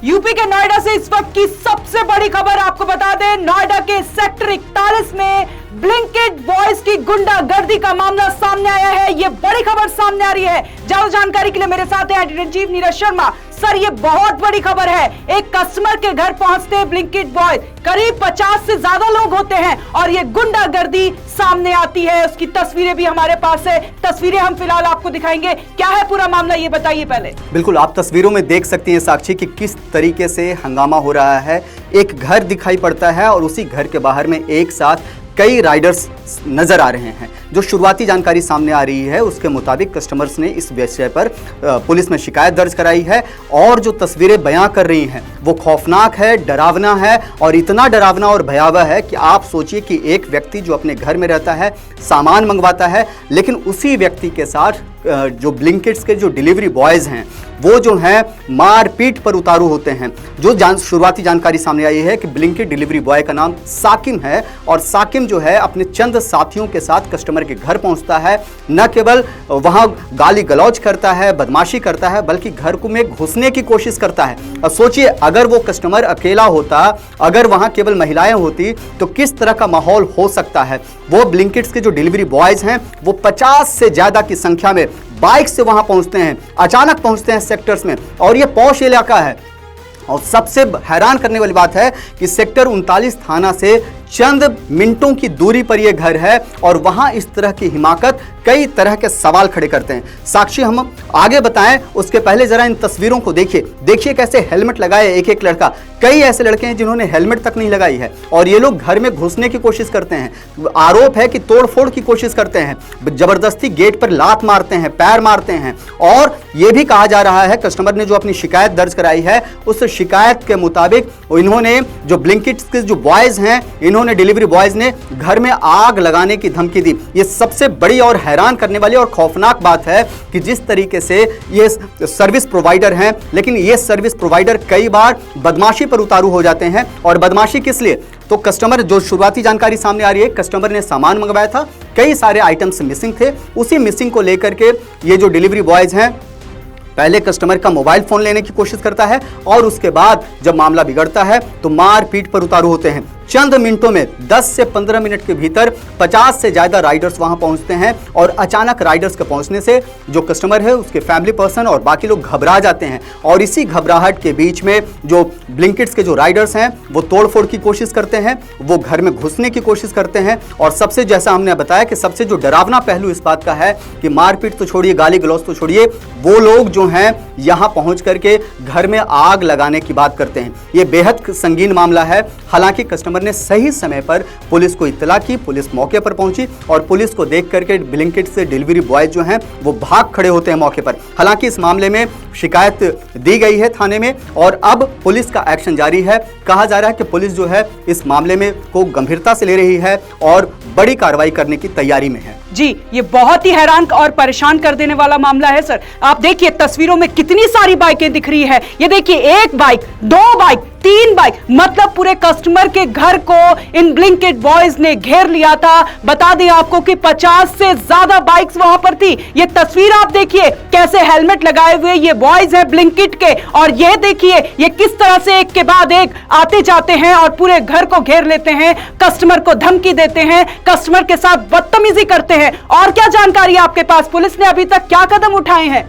UP के नोएडा से इस वक्त की सबसे बड़ी खबर आपको बता दें, नोएडा के सेक्टर 41 में ब्लिंकिट बॉयज की गुंडागर्दी का मामला सामने आया है। ये बड़ी खबर सामने आ रही है। ज्यादा जानकारी के लिए मेरे साथ है editor in chief Neeraj Sharma. Sir, ये बहुत बड़ी खबर है। एक कस्टमर के घर पहुंचते हैं ब्लिंकिट बॉय, करीब 50 से ज्यादा लोग होते हैं और ये गुंडागर्दी सामने आती है। उसकी तस्वीरें भी हमारे पास है, तस्वीरें हम फिलहाल आपको दिखाएंगे। क्या है पूरा मामला, ये बताइए पहले। बिल्कुल, आप तस्वीरों में देख सकती हैं साक्षी कि किस तरीके से हंगामा हो रहा है। एक घर दिखाई पड़ता है और उसी घर के बाहर में एक साथ कई राइडर्स नजर आ रहे हैं। जो शुरुआती जानकारी सामने आ रही है उसके मुताबिक कस्टमर्स ने इस विषय पर पुलिस में शिकायत दर्ज कराई है और जो तस्वीरें बयां कर रही हैं वो खौफनाक है, डरावना है और इतना डरावना और भयावह है कि आप सोचिए कि एक व्यक्ति जो अपने घर में रहता है, सामान मंगवाता है, लेकिन उसी व्यक्ति के साथ जो ब्लिंकिट्स के जो डिलीवरी बॉयज़ हैं वो जो हैं मारपीट पर उतारू होते हैं। जो शुरुआती जानकारी सामने आई है कि ब्लिंकिट डिलीवरी बॉय का नाम साकिम है और साकिम जो है अपने चंद साथियों के साथ कस्टमर के घर पहुंचता है। न केवल वहां गाली गलौज करता है, बदमाशी करता है, बल्कि घर को में घुसने की कोशिश करता है। और सोचिए, अगर वो कस्टमर अकेला होता, अगर वहां केवल महिलाएं होती तो किस तरह का माहौल हो सकता है। वो ब्लिंकिट्स के जो डिलीवरी बॉयज़ हैं वो 50 से ज़्यादा की संख्या में बाइक से वहां पहुंचते हैं, अचानक पहुंचते हैं सेक्टर्स में और ये पॉश इलाका है। और सबसे हैरान करने वाली बात है कि सेक्टर 39 थाना से चंद मिनटों की दूरी पर यह घर है और वहां इस तरह की हिमाकत कई तरह के सवाल खड़े करते हैं। साक्षी, हम आगे बताएं उसके पहले जरा इन तस्वीरों को देखिए कैसे हेलमेट लगाए एक एक लड़का। कई ऐसे लड़के हैं जिन्होंने हेलमेट तक नहीं लगाई है और ये लोग घर में घुसने की कोशिश करते हैं। आरोप है कि तोड़फोड़ की कोशिश करते हैं, जबरदस्ती गेट पर लात मारते हैं, पैर मारते हैं। और यह भी कहा जा रहा है, कस्टमर ने जो अपनी शिकायत दर्ज कराई है उस शिकायत के मुताबिक इन्होंने जो ब्लिंकिट के जो बॉयज हैं, इन्होंने डिलीवरी बॉयज ने घर में आग लगाने की धमकी दी। ये सबसे बड़ी और हैरान करने वाली और खौफनाक बात है कि जिस तरीके से ये सर्विस प्रोवाइडर हैं, लेकिन ये सर्विस प्रोवाइडर कई बार बदमाशी पर उतारू हो जाते हैं। और बदमाशी किस लिए? तो कस्टमर, जो शुरुआती जानकारी सामने आ रही है, कस्टमर ने सामान मंगवाया था, कई सारे आइटम्स मिसिंग थे। उसी मिसिंग को लेकर के ये जो डिलीवरी बॉयज हैं पहले कस्टमर का मोबाइल फोन लेने की कोशिश करता है और उसके बाद जब मामला बिगड़ता है तो मारपीट पर उतारू होते हैं। चंद मिनटों में 10 से 15 मिनट के भीतर 50 से ज्यादा राइडर्स वहां पहुंचते हैं और अचानक राइडर्स के पहुंचने से जो कस्टमर है, उसके फैमिली पर्सन और बाकी लोग घबरा जाते हैं। और इसी घबराहट के बीच में जो ब्लिंकिट्स के जो राइडर्स हैं वो तोड़फोड़ की कोशिश करते हैं, वो घर में घुसने की कोशिश करते हैं। और सबसे, जैसा हमने बताया कि सबसे जो डरावना पहलू इस बात का है कि मारपीट तो छोड़िए, गाली गलौज तो छोड़िए, वो लोग जो हैं यहां पहुंच करके घर में आग लगाने की बात करते हैं। ये बेहद संगीन मामला है। हालांकि कस्टमर ने सही समय पर पुलिस को इत्तला की, पुलिस मौके पर पहुंची और पुलिस को देख करके ब्लिंकिट से डिलीवरी बॉय जो हैं वो भाग खड़े होते हैं मौके पर। हालांकि इस मामले में शिकायत दी गई है थाने में और अब पुलिस का एक्शन जारी है। कहा जा रहा है कि पुलिस जो है इस मामले में को गंभीरता से ले रही है और बड़ी कार्रवाई करने की तैयारी में है। जी, ये बहुत ही हैरान और परेशान कर देने वाला मामला है सर। आप देखिए तस्वीरों में कितनी सारी बाइकें दिख रही है। ये देखिए, एक बाइक, दो बाइक, 3 बाइक, मतलब पूरे कस्टमर के घर को इन ब्लिंकिट बॉयज ने घेर लिया था। बता दें आपको कि 50 से ज्यादा बाइक्स वहां पर थी। ये तस्वीर आप देखिए, कैसे हेलमेट लगाए हुए ये बॉयज हैं ब्लिंकिट के, और ये देखिए ये किस तरह से एक के बाद एक आते जाते हैं और पूरे घर को घेर लेते हैं, कस्टमर को धमकी देते हैं, कस्टमर के साथ बदतमीजी करते हैं। और क्या जानकारी आपके पास, पुलिस ने अभी तक क्या कदम उठाए हैं?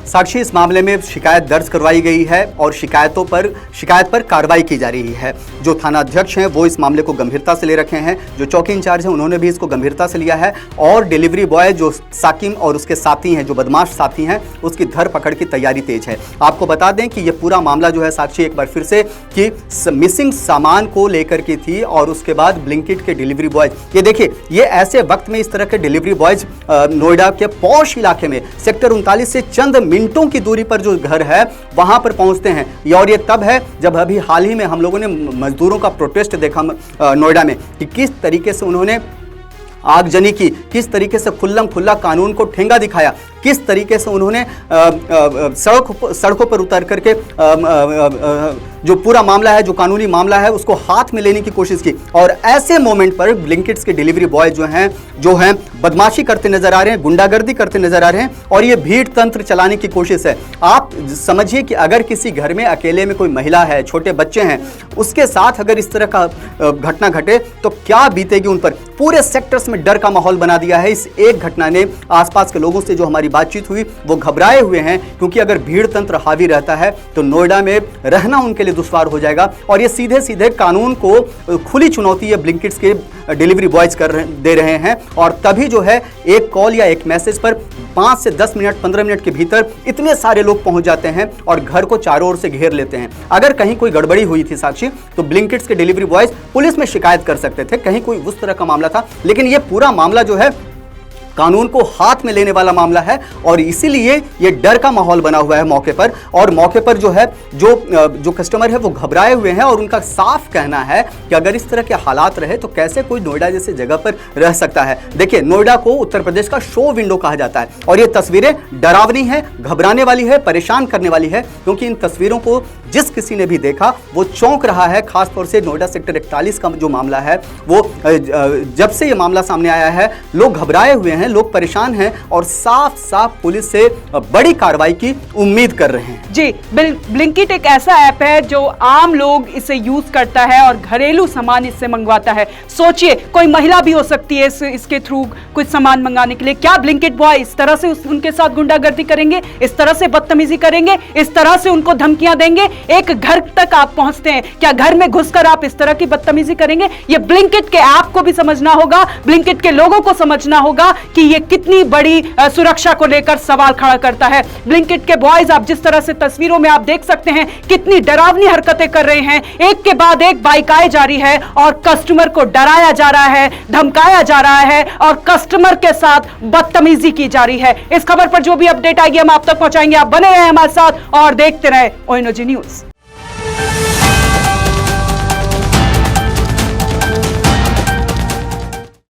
साक्षी, इस मामले में शिकायत दर्ज करवाई गई है और शिकायत पर कार्रवाई की जा रही है। जो थाना अध्यक्ष हैं वो इस मामले को गंभीरता से ले रखे हैं, जो चौकी इंचार्ज हैं उन्होंने भी इसको गंभीरता से लिया है और डिलीवरी बॉय जो साकिम और उसके साथी हैं, जो बदमाश साथी हैं, उसकी धरपकड़ की तैयारी तेज है। आपको बता दें कि ये पूरा मामला जो है साक्षी, एक बार फिर से कि मिसिंग सामान को लेकर के थी और उसके बाद ब्लिंकिट के डिलीवरी बॉय, ये देखिए, ये ऐसे वक्त में इस तरह के डिलीवरी बॉयज नोएडा के पॉश इलाके में सेक्टर 39 से चंद मिनटों की दूरी पर जो घर है वहां पर पहुंचते हैं। और ये तब है जब अभी हाल ही में हम लोगों ने मजदूरों का प्रोटेस्ट देखा नोएडा में कि किस तरीके से उन्होंने आगजनी की, किस तरीके से खुल्लम खुल्ला कानून को ठेंगा दिखाया, किस तरीके से उन्होंने सड़कों पर उतर करके जो पूरा मामला है, जो कानूनी मामला है, उसको हाथ में लेने की कोशिश की। और ऐसे मोमेंट पर ब्लिंकिट्स के डिलीवरी बॉय जो हैं बदमाशी करते नजर आ रहे हैं, गुंडागर्दी करते नजर आ रहे हैं और ये भीड़ तंत्र चलाने की कोशिश है। आप समझिए कि अगर किसी घर में अकेले में कोई महिला है, छोटे बच्चे हैं, उसके साथ अगर इस तरह का घटना घटे तो क्या बीतेगी उन पर। पूरे सेक्टर्स में डर का माहौल बना दिया है। इस एक घटना ने आसपास के लोगों से जो हमारी बातचीत हुई वो घबराए हुए हैं, क्योंकि अगर भीड़ तंत्र हावी रहता है तो नोएडा में रहना उनके लिए दुश्वार हो जाएगा। और ये सीधे सीधे कानून को खुली चुनौती ये ब्लिंकिट्स के डिलीवरी बॉयज दे रहे हैं। और तभी जो है एक कॉल या एक मैसेज पर 5 से 10 मिनट 15 मिनट के भीतर इतने सारे लोग पहुंच जाते हैं और घर को चारों ओर से घेर लेते हैं। अगर कहीं कोई गड़बड़ी हुई थी साक्षी, तो ब्लिंकिट्स के डिलीवरी बॉयज पुलिस में शिकायत कर सकते थे, कहीं कोई उस तरह का मामला था। लेकिन ये पूरा मामला जो है कानून को हाथ में लेने वाला मामला है और इसीलिए ये डर का माहौल बना हुआ है मौके पर। और मौके पर जो है जो कस्टमर है वो घबराए हुए हैं और उनका साफ कहना है कि अगर इस तरह के हालात रहे तो कैसे कोई नोएडा जैसी जगह पर रह सकता है। देखिए, नोएडा को उत्तर प्रदेश का शो विंडो कहा जाता है और ये तस्वीरें डरावनी है, घबराने वाली है, परेशान करने वाली है, क्योंकि इन तस्वीरों को जिस किसी ने भी देखा वो चौंक रहा है। खासतौर से नोएडा सेक्टर 41 का जो मामला है वो जब से ये मामला सामने आया है लोग घबराए हुए हैं, लोग परेशान हैं और साफ साफ पुलिस से बड़ी कार्रवाई की उम्मीद कर रहे हैं। जी, ब्लिंकिट एक ऐसा ऐप है जो आम लोग इसे यूज करता है और घरेलू सामान इससे मंगवाता है। सोचिए, कोई महिला भी हो सकती है इसके थ्रू कुछ सामान मंगाने के लिए। क्या ब्लिंकिट बॉय इस तरह से उनके साथ गुंडागर्दी करेंगे, इस तरह से बदतमीजी करेंगे, इस तरह से उनको धमकियां देंगे? एक घर तक आप पहुंचते हैं, क्या घर में घुसकर आप इस तरह की बदतमीजी करेंगे? ये ब्लिंकिट के ऐप को भी समझना होगा, ब्लिंकिट के लोगों को समझना होगा कि ये कितनी बड़ी सुरक्षा को लेकर सवाल खड़ा करता है। ब्लिंकिट के बॉयज आप जिस तरह से तस्वीरों में आप देख सकते हैं कितनी डरावनी हरकतें कर रहे हैं। एक के बाद एक बाइक आए जा रही है और कस्टमर को डराया जा रहा है, धमकाया जा रहा है और कस्टमर के साथ बदतमीजी की जा रही है। इस खबर पर जो भी अपडेट आएगी हम आप तक पहुंचाएंगे। आप बने रहे हमारे साथ और देखते रहे ONG न्यूज।